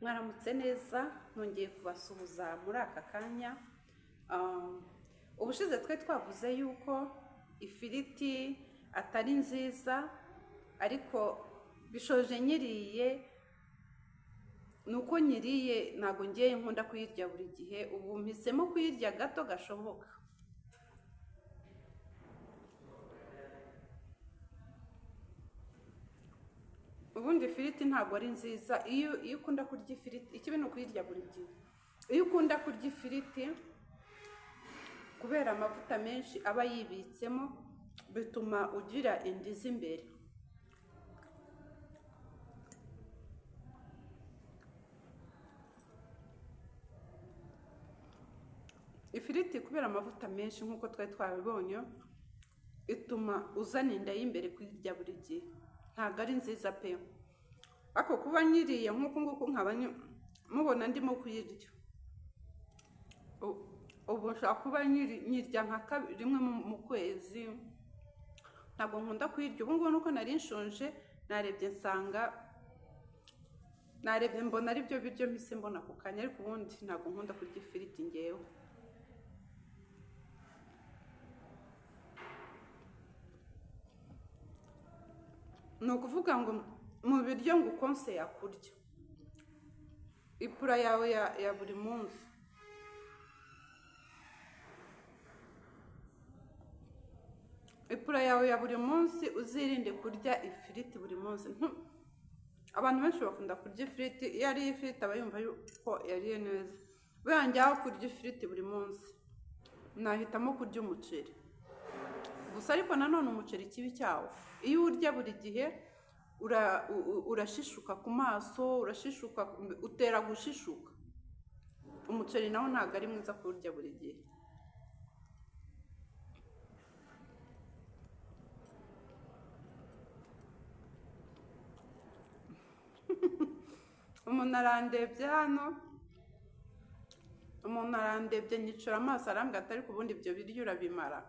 Mwaramutse neza nongeye kubasuhuza muri aka kanya. Ubushize twe twavuze yuko ifiriti atari nziza, ariko bishoje nyiriye nuko nyiriye ntago ngiye nkunda kuyirya buri gihe, ubu mpisemo kuyirya gato gashoboka. Ubundi ifiriti ntabwo ari nziza iyo ukunda kurya ifiriti, ikibi ni ukuyirya buri gihe. Iyo ukunda kurya ifiriti kubera amavuta menshi aba yibitsemo, bituma ugira inda z'imbere. Ifiriti kubera amavuta menshi nk'uko twari twabibonye, ituma uzana inda y'imbere kuyirya buri gihe, ntabwo ari nziza pe. Ariko kuba nyiriye nk'uku nguku nkaba mubona ndimo kuyirya, ubu nshaka kuba nyirya nka rimwe mu kwezi, ntabwo nkunda kuyirya. Ubu ngubu nuko nari nshonje, narebye nsanga mbona ari byo biryo mpise mbona ako kanya, ariko ubundi ntabwo nkunda kurya ifiriti ngewe. Ni ukuvuga ngo mu biryo ngo ukonse yakurya ipura yawe ya buri munsi, ipura yawe ya buri munsi uzirinde kurya ifiriti buri munsi. Abantu benshi bakunda kurya ifiriti, iyo ariye ifiriti aba yumva yuko yariye neza. Birangiye aho kurya ifiriti buri munsi, nahitamo kurya umuceri gusa. Ariko nanone umuceri ikibi cyawo, iyo urya buri gihe urashishuka ku maso, urashishuka, utera gushishuka. Umuceri nawo ntabwo ari mwiza kuwurya buri gihe. Umuntu arandebye hano, umuntu arandebye nyicura amaso arambwira ati ariko ubundi ibyo biryo urabimara?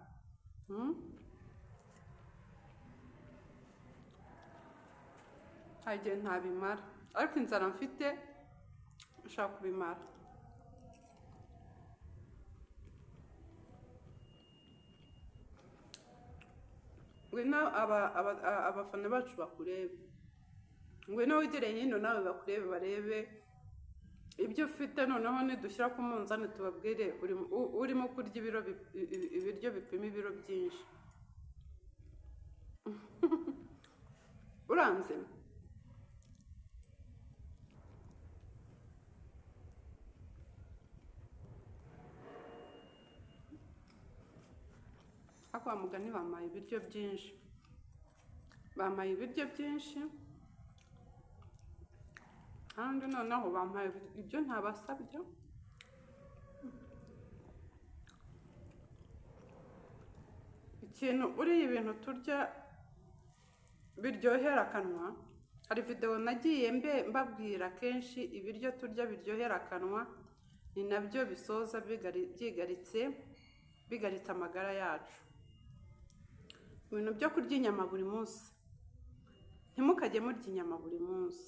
Hari igihe ntabimara, ariko inzara mfite nshaka kubimara. Ngwino abafana bacu bakurebe, ngwino wigere hino nawe bakurebe, barebe ibyo ufite. Noneho nidushyira ku munzani tubabwire urimo kurya ibiryo bipima ibiro byinshi. Uranze? Kwa mugani bamaye ibiryo byinshi, bamaye ibiryo byinshi, kandi noneho bampaye ibyo ntabasabye. Ikintu uriya ibintu turya biryohera akanwa. Hari video nagiye mbabwira kenshi, ibiryo turya biryohera akanwa ni nabyo bisoza bigaritse amagara yacu. Ibintu byo kurya inyama buri munsi, ntimukajye murya inyama buri munsi.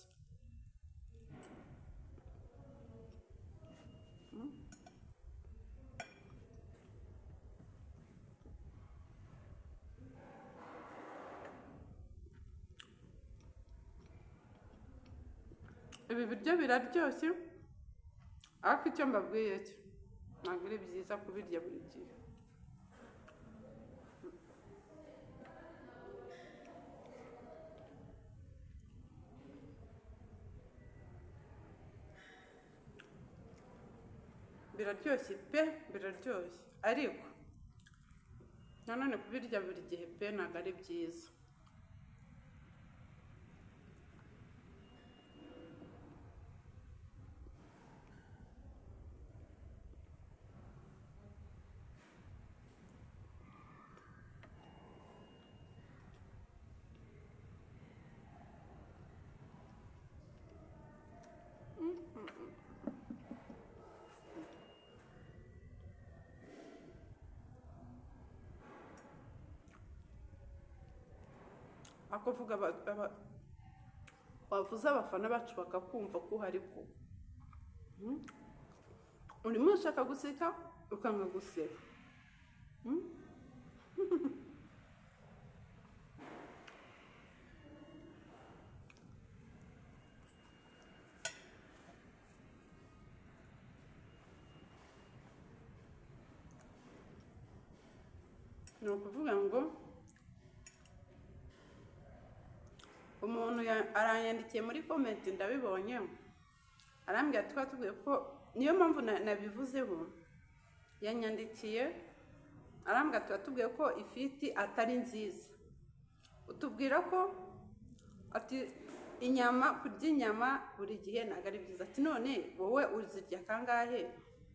Ibi biryo biraryoshye, ariko icyo mbabwiye cyo ntabwo ari byiza kubirya buri gihe. Biraryoshye pe, biraryoshye, ariko nanone kubirya buri gihe pe ntabwo ari byiza. Ako vuga wavuze abafana bacu bakakumva ko uhari ko urimo ushaka guseka ukanga guseka. Ni ukuvuga ngo umuntu aranyandikiye muri komenti ndabibonye, arambwira twatubwiye ko niyo mpamvu nabivuzeho, yanyandikiye arambwira twatubwiye ko ifiriti atari nziza, utubwira ko ati inyama, kurya inyama buri gihe ntabwo ari byiza. Ati none wowe uzirya kangahe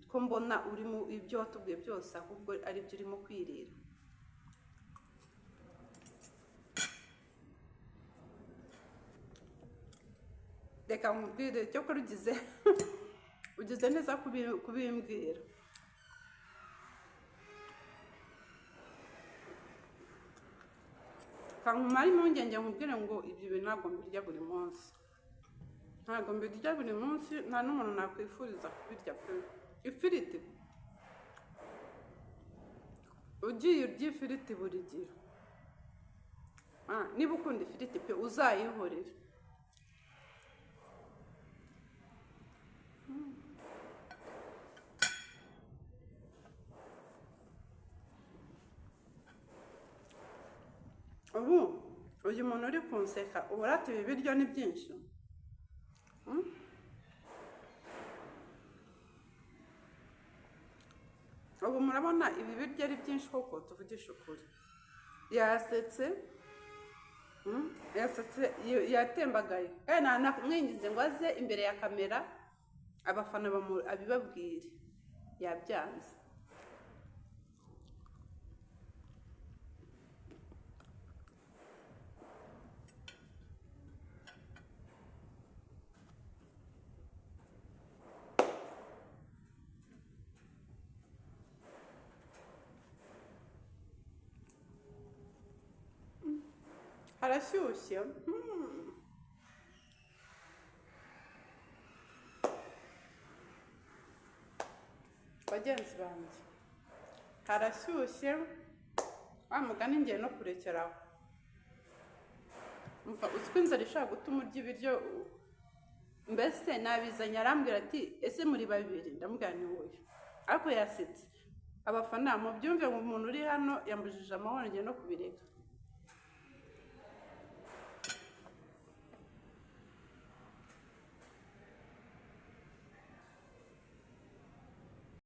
ko mbona uri mu ibyo watubwiye byose ahubwo ari byo urimo kwirira. Reka nkubwire cyo ko ugize neza kubimbwira. Kankumara impungenge nkubwire ngo ibyo bintu ntabwo mbirya buri munsi, ntabwo mbirya buri munsi, nta n'umuntu nakwifuriza kubirya pe. Ifiriti ugiye urya ifiriti buri gihe, niba ukunda ifiriti pe uzayihorere. Ubu uyu muntu uri kunseka ubura ati ibi biryo ni byinshi. Ubu murabona ibi biryo ari byinshi koko, tuvugisha ukuri. Yasetse yatembagaye, namwingize ngo aze imbere ya kamera abafana abibabwire, yabyanze. Harashyushye. Bagenzi banjye, harashyushye, wa mugani ngiye no kurekeraho. Uziko inzara ishaka gutuma urya ibiryo, mbese nabizanye arambwira ati ese muri babiri, ndamubwira ni wowe, ariko yasetse. Abafana mubyumve ngo umuntu uri hano yambujije amahoro, ngiye no kubireka.